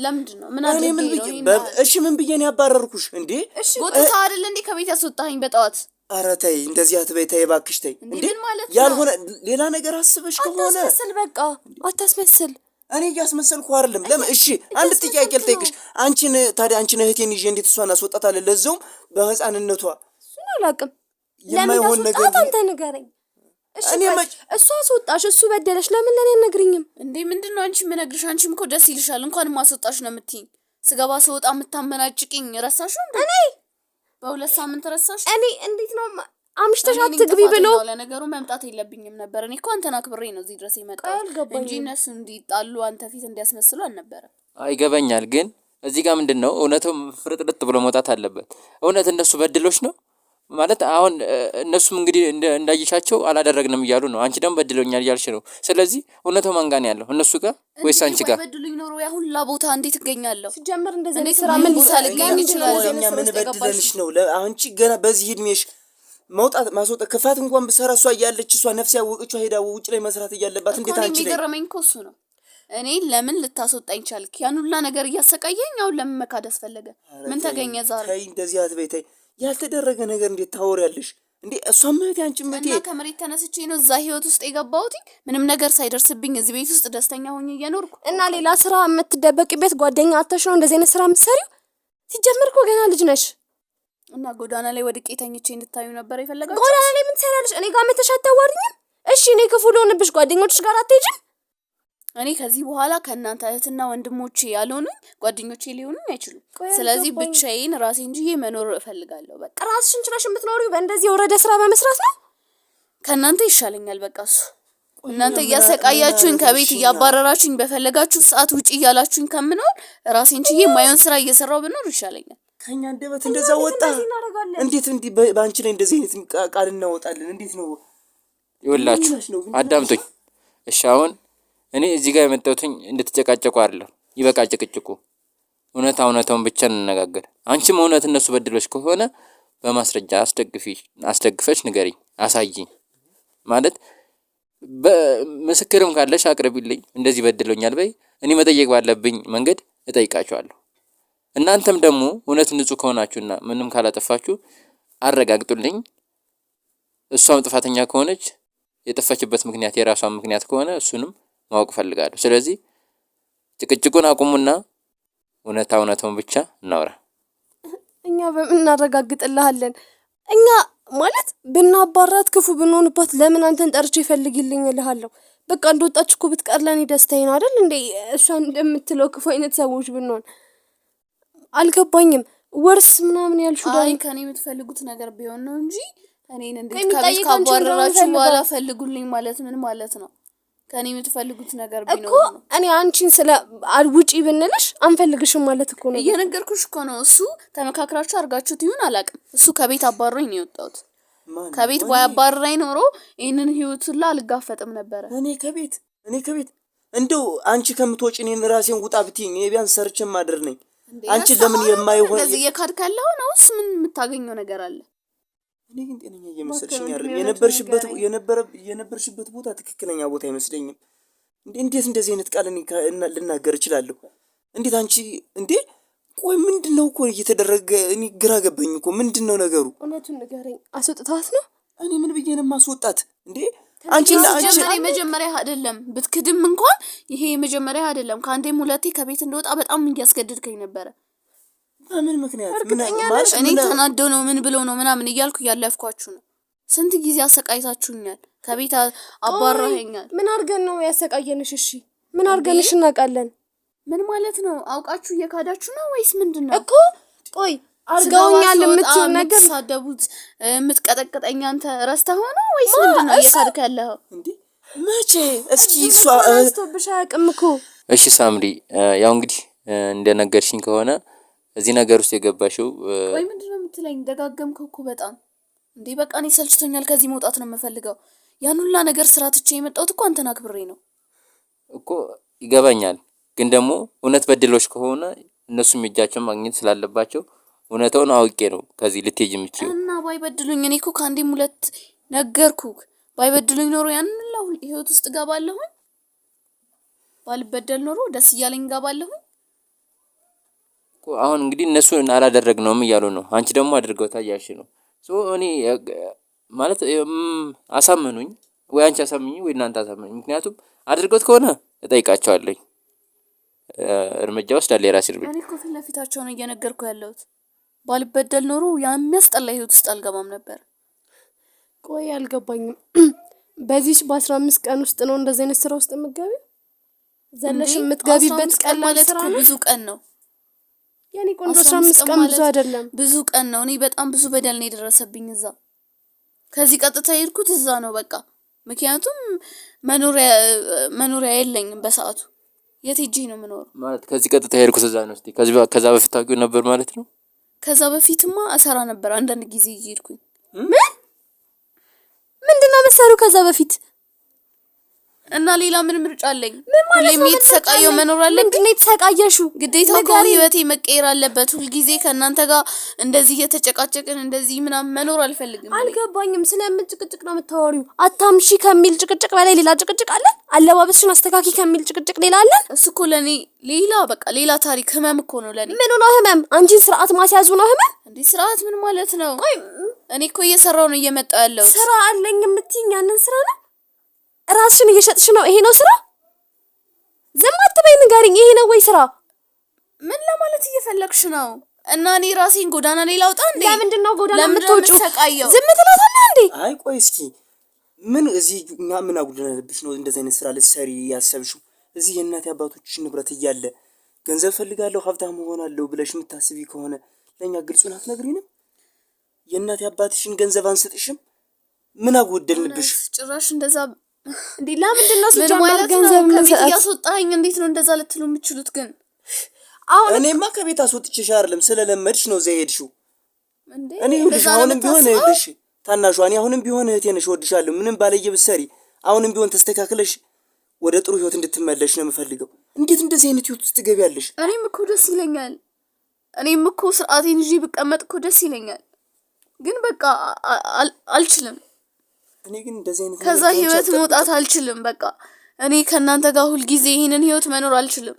ለምንድን ነው? ምን አድርጌ ነው? እሺ ምን ብዬ ነው ያባረርኩሽ? እንዴ እሺ ጎትታ አይደል እንዴ ከቤት ያስወጣኸኝ በጠዋት? ኧረ ተይ እንደዚህ አትበይ፣ ተይ እባክሽ ተይ። እንዴ ያልሆነ ሌላ ነገር አስበሽ ከሆነ አታስመስል፣ በቃ አታስመስል። እኔ እያስመሰልኩ አይደለም። ለምን? እሺ አንድ ጥያቄ ልጠይቅሽ። አንቺን ታዲያ አንቺን እህቴን ይዤ እንዴት እሷን አስወጣታለሁ? ለዛውም በህፃንነቷ። እሱን አላውቅም። የማይሆን ነገር አንተ ንገረኝ። እሺ እሷ አስወጣሽ፣ እሱ በደለሽ፣ ለምን ለኔ አትነግሪኝም እንዴ? ምንድነው አንቺ የምነግርሽ? አንቺም እኮ ደስ ይልሻል። እንኳን ማስወጣሽ ነው የምትይኝ። ስገባ ስወጣ የምታመናጭቂኝ ረሳሽ እንዴ? እኔ በሁለት ሳምንት ረሳሽ? እኔ እንዴት ነው አምሽተሽ አትግቢ ብሎ ለነገሩ መምጣት የለብኝም ነበር። እኔ እኮ አንተን አክብሬ ነው እዚህ ድረስ የመጣሁት እንጂ እነሱ እንዲጣሉ አንተ ፊት እንዲያስመስሉ አልነበረም። አይገባኛል። ግን እዚህ ጋር ምንድነው እውነቱም ፍርጥርጥ ብሎ መውጣት አለበት። እውነት እነሱ በድሎች ነው ማለት አሁን እነሱም እንግዲህ እንዳይሻቸው አላደረግንም እያሉ ነው። አንቺ ደግሞ በድሎኛል እያልሽ ነው። ስለዚህ እውነቱ ማን ጋር ነው ያለው? እነሱ ጋር ወይስ አንቺ ጋር? በድሉኝ ኖሮ ያ ሁላ ቦታ እንዴት እገኛለሁ? ሲጀመር እንደዚህ እኔ ስራ ምን ልሳልገኝ ይችላል? እኛ ምን በድለንሽ ነው? አንቺ ገና በዚህ እድሜሽ መውጣት ማስወጣት ክፋት እንኳን ብሰራ እሷ እያለች እሷ ነፍስ ያወቀችው ሄዳ ውጭ ላይ መስራት እያለባት እንዴት አንቺ ላይ የሚገርመኝ እኮ እሱ ነው። እኔ ለምን ልታስወጣኝ ቻልክ? ያን ሁላ ነገር እያሰቃየኝ አሁን ለምን መካድ አስፈለገ? ምን ተገኘ ዛሬ? ተይ እንደዚህ አትበይ ተይ። ያልተደረገ ነገር እንዴት ታወሪያለሽ እንዴ? እሷ ምህት አንቺ ምህት እና ከመሬት ተነስቼ ነው እዛ ህይወት ውስጥ የገባሁት ምንም ነገር ሳይደርስብኝ እዚህ ቤት ውስጥ ደስተኛ ሆኜ እየኖርኩ እና ሌላ ስራ የምትደበቂበት ጓደኛ አተሽ ነው እንደዚህ አይነት ስራ የምትሰሪው? ሲጀምር እኮ ገና ልጅ ነሽ እና ጎዳና ላይ ወድቄ ተኝቼ እንድታዩ ነበር የፈለጋችሁ? ጎዳና ላይ ምን ትሰራለሽ? እኔ ጋር መተሽ አታዋሪኝም? እሺ እኔ ክፉ ልሆንብሽ ጓደኞችሽ ጋር አትሄጂም? እኔ ከዚህ በኋላ ከእናንተ እህትና ወንድሞቼ ያልሆኑኝ ጓደኞቼ ሊሆኑኝ አይችሉም። ስለዚህ ብቻዬን ራሴን እንጂ መኖር እፈልጋለሁ። በቃ ራስሽን ችለሽ የምትኖሪው በእንደዚህ የወረደ ስራ በመስራት ነው? ከእናንተ ይሻለኛል። በቃ እሱ እናንተ እያሰቃያችሁኝ ከቤት እያባረራችሁኝ በፈለጋችሁ ሰዓት ውጪ እያላችሁኝ ከምኖር ራሴን እንጂ የማይሆን ስራ እየሰራው ብኖር ይሻለኛል። ከኛ እንደበት እንደዛ ወጣ። እንዴት እንዲ ባንቺ ላይ እንደዚህ አይነት ቃል እናወጣለን? እንዴት ነው? ይወላችሁ አዳምጡኝ እሺ። አሁን እኔ እዚህ ጋር የመጣሁትኝ እንድትጨቃጨቁ አይደለም። ይበቃ ጭቅጭቁ። እውነታውን ብቻ እንነጋገር። አንቺም እውነት እነሱ በድሎች ከሆነ በማስረጃ አስደግፈሽ ንገሪኝ፣ አሳይኝ። ማለት በምስክርም ካለሽ አቅርቢልኝ። እንደዚህ በድሎኛል በይ። እኔ መጠየቅ ባለብኝ መንገድ እጠይቃቸዋለሁ። እናንተም ደግሞ እውነት ንጹህ ከሆናችሁና ምንም ካላጠፋችሁ አረጋግጡልኝ። እሷም ጥፋተኛ ከሆነች የጠፋችበት ምክንያት የራሷን ምክንያት ከሆነ እሱንም ማወቅ ፈልጋለሁ። ስለዚህ ጭቅጭቁን አቁሙና እውነታውን ብቻ እናውራ። እኛ በምን እናረጋግጥልሃለን? እኛ ማለት ብናባራት ክፉ ብንሆንባት ለምን አንተን ጠርቼ ይፈልግልኝ እልሃለሁ። በቃ እንደወጣች እኮ ብትቀር ለኔ ደስታዬ ነው አይደል እንዴ? እሷ እንደምትለው ክፉ አይነት ሰዎች ብንሆን አልገባኝም። ወርስ ምናምን ያልሽው አይ ከኔ የምትፈልጉት ነገር ቢሆን ነው እንጂ እኔን እንዴት ከቤት ካባረራችሁ በኋላ ፈልጉልኝ ማለት ምን ማለት ነው? ከኔ የምትፈልጉት ነገር ቢሆን እኮ እኔ አንቺን ስለ ውጪ ብንልሽ አንፈልግሽም ማለት እኮ ነው። እየነገርኩሽ እኮ ነው። እሱ ተመካክራችሁ አርጋችሁት ይሁን አላውቅም። እሱ ከቤት አባረረኝ ነው የወጣሁት። ከቤት ባያባረረኝ ኖሮ ይሄንን ህይወት ሁላ አልጋፈጥም ነበር። እኔ ከቤት እንደው አንቺ ከምትወጪ እኔን ራሴን ውጣ ብትይኝ ቢያንስ ሰርቼም ማድር ነኝ። አንቺ ለምን የማይሆን እንደዚህ የካድካለው ነውስ ምን የምታገኘው ነገር አለ? እኔ ግን ጤነኛ እየመሰልሽኝ አይደል? የነበርሽበት ቦታ ትክክለኛ ቦታ አይመስለኝም። እንዴት እንደዚህ አይነት ቃል ልናገር እችላለሁ? እንዴት አንቺ ቆይ ምንድነው እኮ እየተደረገ? እኔ ግራ ገባኝ እኮ ምንድነው ነገሩ? እውነቱን ንገረኝ። አስወጥታት ነው? እኔ ምን ብዬ ነው ማስወጣት? አንቺ መጀመሪያ አይደለም ብትክድም እንኳን ይሄ መጀመሪያ አይደለም። ከአንዴም ሁለቴ ከቤት እንደወጣ በጣም እያስገድድከኝ ነበር። በምን ምክንያት? እኔ ተናዶ ነው ምን ብሎ ነው ምናምን እያልኩ ያለፍኳችሁ ነው። ስንት ጊዜ አሰቃይታችሁኛል። ከቤት አባረኸኛል። ምን አድርገን ነው ያሰቃየንሽ? እሺ ምን አድርገንሽ እናውቃለን? ምን ማለት ነው? አውቃችሁ እየካዳችሁ ነው ወይስ ምንድነው? እኮ ቆይ አርጋውኛል የምትይው ነገር ሳደቡት የምትቀጠቅጠኝ አንተ ረስተህ ሆነ ወይስ ምንድነው እየሳድክ ያለው እንዴ? መቼ እስኪ እሷ አስተብሻ ያቅም እኮ። እሺ ሳምሪ፣ ያው እንግዲህ እንደነገርሽኝ ከሆነ እዚህ ነገር ውስጥ የገባሽው ወይ ምንድነው የምትለኝ? ደጋገምከው እኮ በጣም እንዴ። በቃ እኔ ሰልችቶኛል፣ ከዚህ መውጣት ነው የምፈልገው። ያን ሁላ ነገር ስራ ትቼ የመጣሁት እኮ አንተን አክብሬ ነው እኮ። ይገባኛል፣ ግን ደግሞ እውነት በድሎች ከሆነ እነሱም እጃቸውን ማግኘት ስላለባቸው እውነታውን አውቄ ነው ከዚህ ልትሄጂ የምትችይው። እና ባይበድሉኝ እኔ እኮ ከአንዴም ሁለት ነገርኩህ። ባይበድሉኝ ኖሮ ያን ሁላ ህይወት ውስጥ ገባለሁ። ባልበደል ኖሮ ደስ እያለኝ ገባለሁ እኮ። አሁን እንግዲህ እነሱ አላደረግነውም እያሉ ነው፣ አንቺ ደግሞ አድርገው ታያሽ ነው። እኔ ማለት አሳምኑኝ፣ ወይ አንቺ አሳምኚኝ ወይ እናንተ አሳምኑኝ። ምክንያቱም አድርገውት ከሆነ እጠይቃቸዋለሁ፣ እርምጃ ወስዳለሁ፣ የራሴ እርምጃ። እኔ እኮ ፊት ለፊታቸው ነው እየነገርኩ ያለሁት። ባልበደል ኖሮ የሚያስጠላ ህይወት ውስጥ አልገባም ነበር። ቆይ አልገባኝም። በዚህ በ15 ቀን ውስጥ ነው እንደዚህ አይነት ስራ ውስጥ የምትገቢው? ዘለሽ የምትገቢበት ቀን ማለት ነው ብዙ ቀን ነው። ያኔ ቆንጆ 15 ቀን ብዙ አይደለም፣ ብዙ ቀን ነው። እኔ በጣም ብዙ በደል ነው የደረሰብኝ እዛ። ከዚህ ቀጥታ የሄድኩት እዛ ነው በቃ። ምክንያቱም መኖሪያ የለኝም በሰዓቱ። የት ሄጄ ነው የምኖረው? ማለት ከዚህ ቀጥታ የሄድኩት እዛ ነው። እስቲ ከዛ በፊት ታውቂው ነበር ማለት ነው? ከዛ በፊትማ እሰራ ነበር አንዳንድ ጊዜ እየሄድኩኝ። ምንድነው መሰሩ ከዛ በፊት? እና ሌላ ምን ምርጫ አለኝ? ሁሌም የተሰቃየው መኖር አለብኝ? ምንድነው የተሰቃየሽው? ግዴታ ከሆነ ህይወቴ መቀየር አለበት። ሁል ጊዜ ከእናንተ ጋር እንደዚህ እየተጨቃጨቅን እንደዚህ ምናምን መኖር አልፈልግም። አልገባኝም። ስለምን ጭቅጭቅ ነው የምታወሪው? አታምሺ ከሚል ጭቅጭቅ በላይ ሌላ ጭቅጭቅ አለ? አለባበስሽን አስተካኪ ከሚል ጭቅጭቅ ሌላ አለ? እሱ እኮ ለኔ ሌላ በቃ ሌላ ታሪክ ህመም እኮ ነው ለኔ። ምን ነው ህመም? አንቺን ስርዓት ማስያዙ ነው ህመም? እንዴ ስርዓት ምን ማለት ነው? ቆይ እኔ እኮ እየሰራው ነው እየመጣው ያለው። ስራ አለኝ የምትይኝ ያንን ስራ ነው? ራስሽን እየሸጥሽ ነው? ይሄ ነው ስራ? ዝም አትበይ፣ ንገሪኝ። ይሄ ነው ወይ ስራ? ምን ለማለት እየፈለግሽ ነው? እና እኔ ራሴን ጎዳና ላይ ላውጣ እንዴ? ለምንድን ነው ጎዳና የምትወጪው? ዝም ትላታለህ እንዴ? አይ ቆይ እስኪ ምን እዚህ ምን አጉድለንብሽ ነው እንደዚህ አይነት ስራ ልትሰሪ ያሰብሽው? እዚህ የእናት አባቶችሽ ንብረት እያለ ገንዘብ ፈልጋለሁ ሀብታም እሆናለሁ ብለሽ የምታስቢ ከሆነ ለኛ ግልጹን አትነግሪንም? የእናት አባትሽን ገንዘብ አንስጥሽም? ምን አጎደልንብሽ? ጭራሽ እንደዛ እንዴ? ለምንድን ነው ሲጀመር ገንዘብ ከቤት ያስወጣኝ? እንዴት ነው እንደዛ ልትሉ የምትችሉት? ግን አሁን እኔማ ከቤት አስወጥቼሽ አይደለም ስለለመድሽ ነው እዛ ሄድሽው። እኔ ልጅ አሁንም ቢሆን ልጅ ታናሿ እኔ አሁንም ቢሆን እህቴ ነሽ፣ እወድሻለሁ። ምንም ባለየ ብትሰሪ አሁንም ቢሆን ተስተካክለሽ ወደ ጥሩ ህይወት እንድትመለሽ ነው የምፈልገው። እንዴት እንደዚህ አይነት ህይወት ውስጥ ትገቢያለሽ? እኔም እኮ ደስ ይለኛል። እኔም እኮ ስርዓቴን ይዤ ብቀመጥ እኮ ደስ ይለኛል። ግን በቃ አልችልም። እኔ ግን እንደዚህ አይነት ከዛ ህይወት መውጣት አልችልም። በቃ እኔ ከእናንተ ጋር ሁል ጊዜ ይሄንን ህይወት መኖር አልችልም።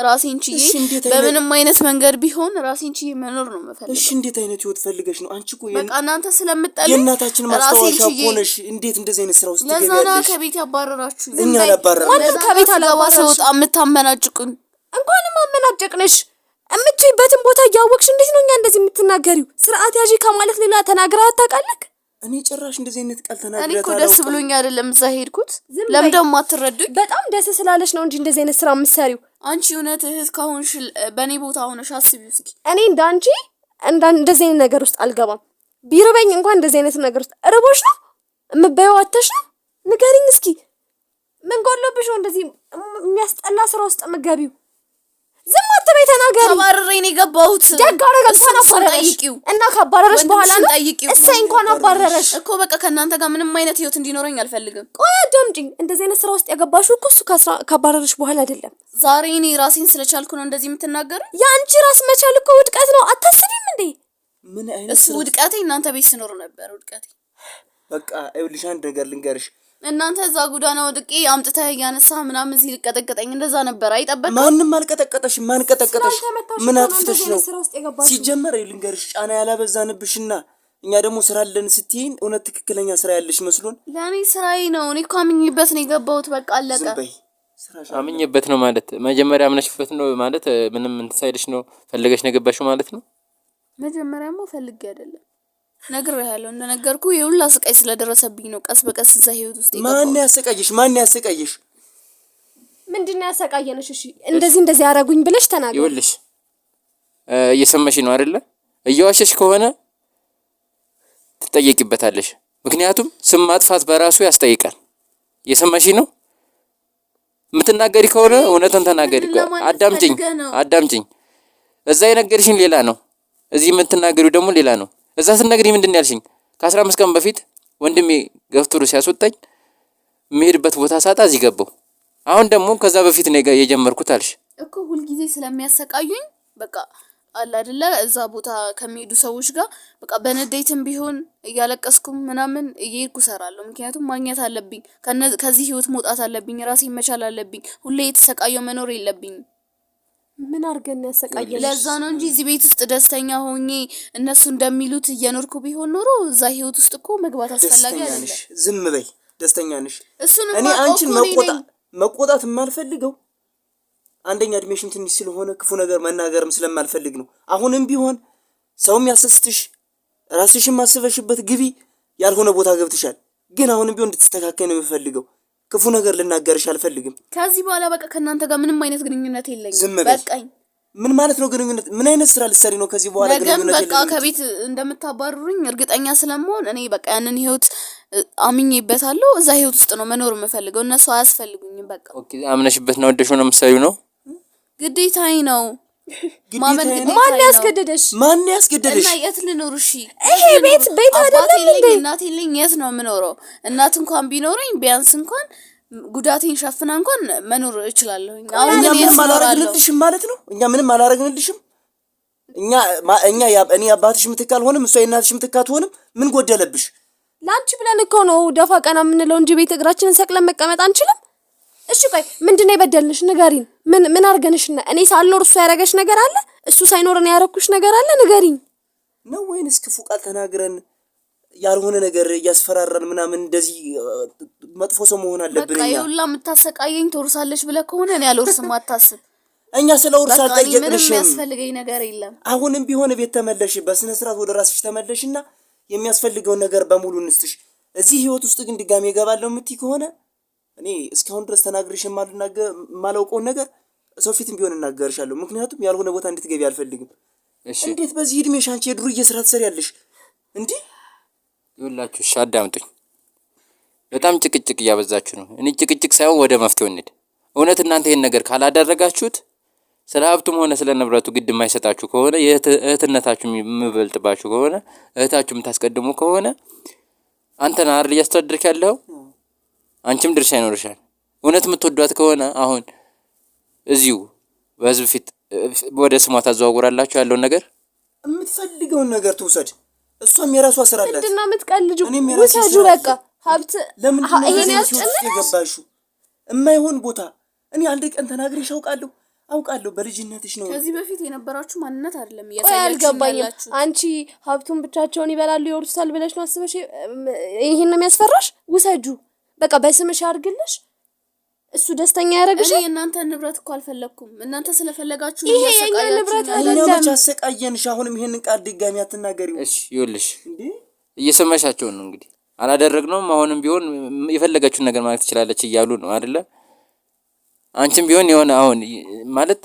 ራሴን ችዬ በምንም አይነት መንገድ ቢሆን ራሴን ችዬ መኖር ነው የምፈልገው። እሺ እንዴት አይነት ህይወት ፈልገሽ ነው? አንቺ እኮ በቃ እናንተ ስለምጠሉኝ የእናታችን ማስታወሻ ሆነሽ እንዴት እንደዚህ አይነት ስራ ውስጥ ትገቢያለሽ? ለዛና ከቤት ያባረራችሁ እኛ አላባረራችሁ። ከቤት አላባረራችሁ ወጣ የምታመናጭቁን እንኳንም አመናጨቅነሽ። እምትይበትን ቦታ እያወቅሽ እንዴት ነው እኛ እንደዚህ የምትናገሪው? ስርዓት ያዢ ከማለት ሌላ ተናግራ አታውቃለህ? እኔ ጭራሽ እንደዚህ አይነት ቃል ተናግረህ እኔ እኮ ደስ ብሎኝ አይደለም እዛ ሄድኩት። ለምን ደግሞ አትረዱኝ? በጣም ደስ ስላለሽ ነው እንጂ እንደዚህ አይነት ስራ የምትሰሪው። አንቺ እውነት እህት ከሆንሽ በእኔ ቦታ ሆነሽ አስቢው እስኪ። እኔ እንዳንቺ እንደዚህ አይነት ነገር ውስጥ አልገባም። ቢርበኝ እንኳን እንደዚህ አይነት ነገር ውስጥ እርቦሽ ነው የምትበይው አተሽ ነው? ንገሪኝ እስኪ ምን ጎሎብሽ ነው እንደዚህ የሚያስጠላ ስራ ውስጥ የምትገቢው? ዝም አትበይ፣ ተናገሪ። ተባረሬ ነው የገባሁት። ደጋረገ አባረረሽ እና ካባረረሽ በኋላ ነው እሰይ እንኳን አባረረሽ እኮ። በቃ ከእናንተ ጋር ምንም አይነት ህይወት እንዲኖረኝ አልፈልግም። ቆይ አዳምጪኝ። እንደዚህ አይነት ስራ ውስጥ ያገባሽው እኮ እሱ ካባረረሽ በኋላ አይደለም። ዛሬ እኔ ራሴን ስለቻልኩ ነው እንደዚህ የምትናገረው። የአንቺ ራስ መቻል እኮ ውድቀት ነው። አታስቢም እንዴ? ምን አይነት እሱ ውድቀቴ እናንተ ቤት ስኖር ነበር ውድቀቴ። በቃ ይኸውልሽ አንድ ነገር ልንገርሽ። እናንተ እዛ ጎዳና ወድቄ አምጥተህ ያነሳ ምናምን እዚህ ልቀጠቀጠኝ እንደዛ ነበር አይጠበቅም። ማንም አልቀጠቀጠሽ። ማን ቀጠቀጠሽ? ምን አጥፍተሽ ነው? ሲጀመር ልንገርሽ ጫና ያላበዛንብሽና እኛ ደግሞ ስራ አለን ስትይን እውነት ትክክለኛ ስራ ያለሽ መስሎን። ለኔ ስራዬ ነው። እኔ እኮ አምኜበት ነው የገባሁት። በቃ አለቀ። ዝም በይ። አምኜበት ነው ማለት መጀመሪያ አምነሽበት ነው ማለት ምንም እንትን ነው ፈልገሽ ነው የገባሽው ማለት ነው። መጀመሪያማ ፈልጌ አይደለም ነግሬሃለሁ። እንደነገርኩ የሁላ ስቃይ ስለደረሰብኝ ነው ቀስ በቀስ እዛ ህይወት ውስጥ የገባሁት። ማን ያሰቃየሽ? ማን ያሰቃየሽ? ምንድነው ያሰቃየነሽ? እሺ እንደዚህ ያረጉኝ ብለሽ ተናገር። ይኸውልሽ እየሰማሽ ነው አይደለ? እየዋሸሽ ከሆነ ትጠየቂበታለሽ። ምክንያቱም ስም ማጥፋት በራሱ ያስጠይቃል። እየሰማሽ ነው? የምትናገሪ ከሆነ እውነቱን ተናገሪ። አዳምጪኝ። እዛ የነገርሽኝ ሌላ ነው፣ እዚህ የምትናገሪው ደግሞ ሌላ ነው። እዛ ስትነግሪኝ ምንድን ነው ያልሽኝ? ከ15 ቀን በፊት ወንድሜ ገፍትሮ ሲያስወጣኝ የሚሄድበት ቦታ ሳጣ እዚህ ገባሁ። አሁን ደግሞ ከዛ በፊት ነው የጀመርኩት አልሽ እኮ። ሁልጊዜ ስለሚያሰቃዩኝ በቃ አለ አይደለ እዛ ቦታ ከሚሄዱ ሰዎች ጋር በቃ በንዴትም ቢሆን እያለቀስኩም ምናምን እየሄድኩ እሰራለሁ። ምክንያቱም ማግኘት አለብኝ፣ ከዚህ ህይወት መውጣት አለብኝ፣ ራሴን መቻል አለብኝ። ሁሌ የተሰቃየው መኖር የለብኝም። ምን አድርገን ያሰቃየሽ? ለዛ ነው እንጂ እዚህ ቤት ውስጥ ደስተኛ ሆኜ እነሱ እንደሚሉት እየኖርኩ ቢሆን ኖሮ እዛ ህይወት ውስጥ እኮ መግባት አስፈላጊ አይደለም። ዝም በይ። ደስተኛ ነሽ። እኔ አንቺን መቆጣት የማልፈልገው አንደኛ እድሜሽም ትንሽ ስለሆነ ክፉ ነገር መናገርም ስለማልፈልግ ነው። አሁንም ቢሆን ሰውም ያሰስትሽ ራስሽም አስበሽበት ግቢ። ያልሆነ ቦታ ገብትሻል። ግን አሁንም ቢሆን እንድትስተካከይ ነው የምፈልገው። ክፉ ነገር ልናገርሽ አልፈልግም። ከዚህ በኋላ በቃ ከእናንተ ጋር ምንም አይነት ግንኙነት የለኝም። በቃኝ። ምን ማለት ነው ግንኙነት? ምን አይነት ስራ ልትሰሪ ነው ከዚህ በኋላ ግንኙነት የለኝም? በቃ ከቤት እንደምታባርሩኝ እርግጠኛ ስለመሆን እኔ በቃ ያንን ህይወት አምኜበታለሁ። እዛ ህይወት ውስጥ ነው መኖር የምፈልገው። እነሱ አያስፈልጉኝም። በቃ ኦኬ። አምነሽበት ነው ወደሽ ነው የምትሰሪው ነው? ግዴታዬ ነው። ማን ያስገደደሽ? እና የት ልኖር? እሺ ይሄ ቤት አይደለም እንዴ? እናቴ የለኝ። የት ነው የምኖረው? እናት እንኳን ቢኖረኝ ቢያንስ እንኳን ጉዳቴን ሸፍና እንኳን መኖር እችላለሁ። አሁን ምንም አላረግንልሽም ማለት ነው። እኛ ምንም አላረግንልሽም። እኔ አባትሽ ምትክ አልሆንም፣ እሷ የእናትሽ ምትክ አትሆንም። ምን ጎደለብሽ? ላንቺ ብለን እኮ ነው ደፋ ቀና የምንለው እንጂ ቤት እግራችንን ሰቅለን መቀመጥ አንችልም። እሺ ቆይ ምንድነው የበደልንሽ? ንገሪኝ። ምን አርገንሽና? እኔ ሳልኖር እሱ ያረገሽ ነገር አለ? እሱ ሳይኖር እኔ ያረኩሽ ነገር አለ? ንገሪኝ። ነው ወይንስ ክፉ ቃል ተናግረን ያልሆነ ነገር እያስፈራራን ምናምን እንደዚህ መጥፎ ሰው መሆን አለብን? በቃ ይሁላ የምታሰቃየኝ ትወርሳለች ብለህ ከሆነ እኔ አልወርስም፣ አታስብ። እኛ ስለ ውርስ አልጠየቅንሽም። ምንም የሚያስፈልገኝ ነገር የለም። አሁንም ቢሆን ቤት ተመለሽ፣ በስነ ስርዓት ወደ ራስሽ ተመለሽና የሚያስፈልገውን ነገር በሙሉ እንስትሽ። እዚህ ህይወት ውስጥ ግን ድጋሜ እገባለሁ የምትይ ከሆነ እኔ እስካሁን ድረስ ተናግሬሽ የማላውቀውን ነገር ሰው ፊትም ቢሆን እናገርሻለሁ። ምክንያቱም ያልሆነ ቦታ እንድትገቢ አልፈልግም። እሺ እንዴት በዚህ እድሜሽ አንቺ የዱርዬ ስራ ትሰሪያለሽ እንዴ? ይኸውላችሁ፣ እሺ አዳምጡኝ። በጣም ጭቅጭቅ እያበዛችሁ ነው። እኔ ጭቅጭቅ ሳይሆን ወደ መፍትሄው እንሂድ። እውነት እናንተ ይሄን ነገር ካላደረጋችሁት ስለ ሀብቱም ሆነ ስለ ንብረቱ ግድ የማይሰጣችሁ ከሆነ እህትነታችሁ የምበልጥባችሁ ከሆነ እህታችሁ የምታስቀድሙ ከሆነ አንተን አይደል እያስተዳደርክ ያለው፣ አንቺም ድርሻ ይኖርሻል። እውነት የምትወዷት ከሆነ አሁን እዚሁ በህዝብ ፊት ወደ ስሟ ታዘዋውራላችሁ። ያለውን ነገር የምትፈልገውን ነገር ትውሰድ። እሷም የራሷ ስራ አላት። ምንድን ነው የምትቀልጁ? ውሰጁ በቃ ሀብት። ይሄን ያስጨነቀሽ የማይሆን ቦታ እኔ አንድ ቀን ተናግሬሽ አውቃለሁ። በልጅነትሽ ነው። ከዚህ በፊት የነበራችሁ ማንነት አይደለም ያልገባኛችሁ። አንቺ ሀብቱን ብቻቸውን ይበላሉ ይወርሳል ብለሽ ነው አስበሽ ይሄን ነው የሚያስፈራሽ? ውሰጁ በቃ በስምሽ አድርግልሽ። እሱ ደስተኛ ያደርግሽ። እኔ እናንተ ንብረት እኮ አልፈለኩም። እናንተ ስለፈለጋችሁ ይሄ የኛ ንብረት አይደለም። እኛ ብቻ አሰቃየንሽ። አሁንም ይሄንን ቃል ድጋሚ አትናገሪው። እሺ ይኸውልሽ፣ እየሰማሻቸው ነው እንግዲህ። አላደረግነውም። አሁንም ቢሆን የፈለጋችሁን ነገር ማለት ትችላለች እያሉ ነው አይደለ? አንቺም ቢሆን የሆነ አሁን ማለት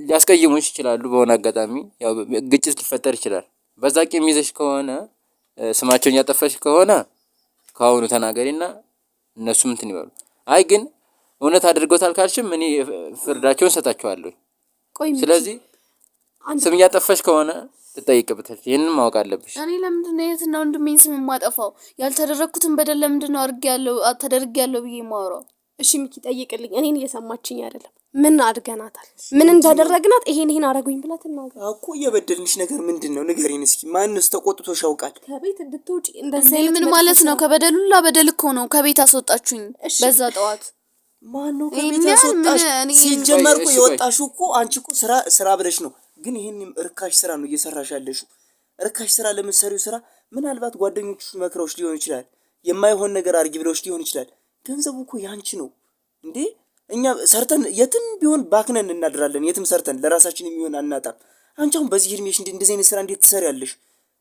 ሊያስቀይሙሽ ይችላሉ። በሆነ አጋጣሚ ያው ግጭት ሊፈጠር ይችላል። በዛ ቂም ይዘሽ ከሆነ ስማቸውን ያጠፋሽ ከሆነ ከአሁኑ ተናገሪና እነሱም እንትን ይበሉ። አይ ግን እውነት አድርገውታል ካልሽም እኔ ፍርዳቸውን ሰጣቸዋለሁ። ስለዚህ ስም እያጠፋሽ ከሆነ ትጠይቅበታለሽ። ይሄንን ማወቅ አለብሽ። እኔ ለምንድን ነው የትና ወንድሜን ስም የማጠፋው? ያልተደረኩትን በደል ለምንድን ነው ተደርጊያለሁ ብዬ የማወራው? እሺ ሚኪ ጠይቅልኝ። እኔን እየሰማችኝ አይደለም። ምን አድርገናታል? ምን እንዳደረግናት ይሄን አረጉኝ ብላ ትናገር እኮ። የበደልንሽ ነገር ምንድነው? ንገሪን እስኪ። ማንስ ተቆጥቶሽ ያውቃል? ከቤት እንድትወጪ ምን ማለት ነው? ከበደሉላ በደል እኮ ነው ከቤት አስወጣችሁኝ በዛ ጠዋት። ማን ነው ከቤት ያስወጣሽ? ሲጀመር እኮ የወጣሽው እኮ አንቺ እኮ ስራ ብለሽ ነው። ግን ይሄንም እርካሽ ስራ ነው እየሰራሽ ያለሽው። እርካሽ ስራ ለምትሰሪው ስራ ምናልባት ጓደኞችሽ መክረውሽ ሊሆን ይችላል። የማይሆን ነገር አድርጊ ብለውሽ ሊሆን ይችላል። ገንዘቡ እኮ ያንቺ ነው እንዴ? እኛ ሰርተን የትም ቢሆን ባክነን እናድራለን። የትም ሰርተን ለራሳችን የሚሆን አናጣም። አንቺ አሁን በዚህ እድሜሽ እንደዚህ አይነት ስራ እንዴት ትሰሪያለሽ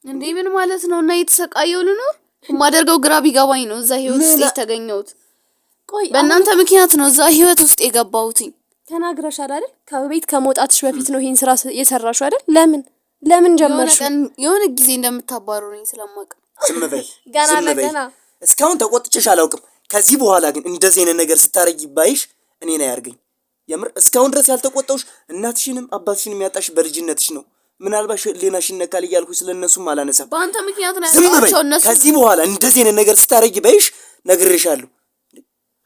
እንዴ? ምን ማለት ነው? እና የተሰቃየው ልኖር የማደርገው ግራ ቢገባኝ ነው እዛ ህይወት ውስጥ የተገኘሁት። ቆይ በእናንተ ምክንያት ነው እዛ ህይወት ውስጥ የገባሁት። ተናግረሻል አይደል? ከቤት ከመውጣትሽ በፊት ነው ይሄን ስራ የሰራሽው አይደል? ለምን ጀመርሽ? የሆነ ጊዜ እንደምታባሩኝ ስለማውቅ ዝም በይ ገና እስካሁን ተቆጥቼሽ አላውቅም። ከዚህ በኋላ ግን እንደዚህ አይነት ነገር ስታረጊ ባይሽ እኔን አያርገኝ። የምር እስካሁን ድረስ ያልተቆጣሁሽ እናትሽንም አባትሽንም ያጣሽ በልጅነትሽ ነው። ምናልባት ሌናሽን ነካል እያልኩኝ ስለነሱም አላነሳም። በአንተ ምክንያት ነው ያጣቸው እነሱ። ከዚህ በኋላ እንደዚህ አይነት ነገር ስታረጊ ባይሽ ነግሬሻለሁ።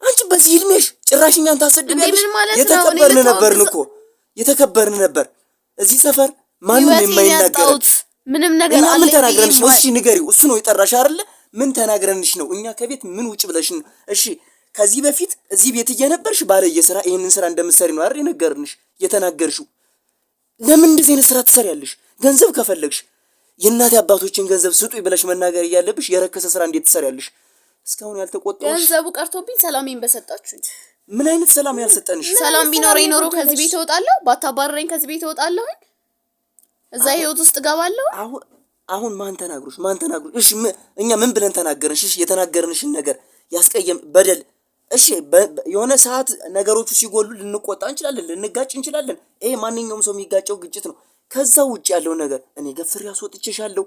አንቺ በዚህ እድሜሽ ጭራሽ እኛን ታሰድቢያለሽ። የተከበርን ነበርን እኮ የተከበርን ነበር። እዚህ ሰፈር ማንም የማይናገረን ምንም ነገር አለ። ምን ተናግረንሽ ነው? እሺ ንገሪው። እሱ ነው የጠራሽ አይደለ? ምን ተናግረንሽ ነው? እኛ ከቤት ምን ውጭ ብለሽ ነው? እሺ ከዚህ በፊት እዚህ ቤት እየነበርሽ ባለየ ስራ ይሄንን ስራ እንደምትሰሪ ነው አይደል የነገርንሽ የተናገርሽው? ለምን እንደዚህ አይነት ስራ ትሰሪያለሽ? ገንዘብ ከፈለግሽ የእናት አባቶችን ገንዘብ ስጡኝ ብለሽ መናገር እያለብሽ የረከሰ ስራ እንዴት ትሰሪያለሽ? እስካሁን ያልተቆጣሁሽ ገንዘቡ ቀርቶብኝ ሰላሜን በሰጣችሁኝ። ምን አይነት ሰላም ያልሰጠንሽ? ሰላም ቢኖረኝ ኖሮ ከዚህ ቤት እወጣለሁ። ባታባረረኝ ከዚህ ቤት እወጣለሁ። እዛ ህይወት ውስጥ እገባለሁ። አሁን ማን ተናግሮሽ? እሺ እኛ ምን ብለን ተናገርንሽ? እሺ የተናገርንሽን ነገር ያስቀየም በደል እሺ የሆነ ሰዓት ነገሮቹ ሲጎሉ ልንቆጣ እንችላለን፣ ልንጋጭ እንችላለን። ይሄ ማንኛውም ሰው የሚጋጨው ግጭት ነው። ከዛ ውጭ ያለው ነገር እኔ ገፍሬ አስወጥቼሻለሁ።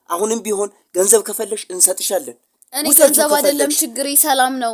አሁንም ቢሆን ገንዘብ ከፈለሽ እንሰጥሻለን። እኔ ገንዘብ አይደለም ችግሬ ሰላም ነው።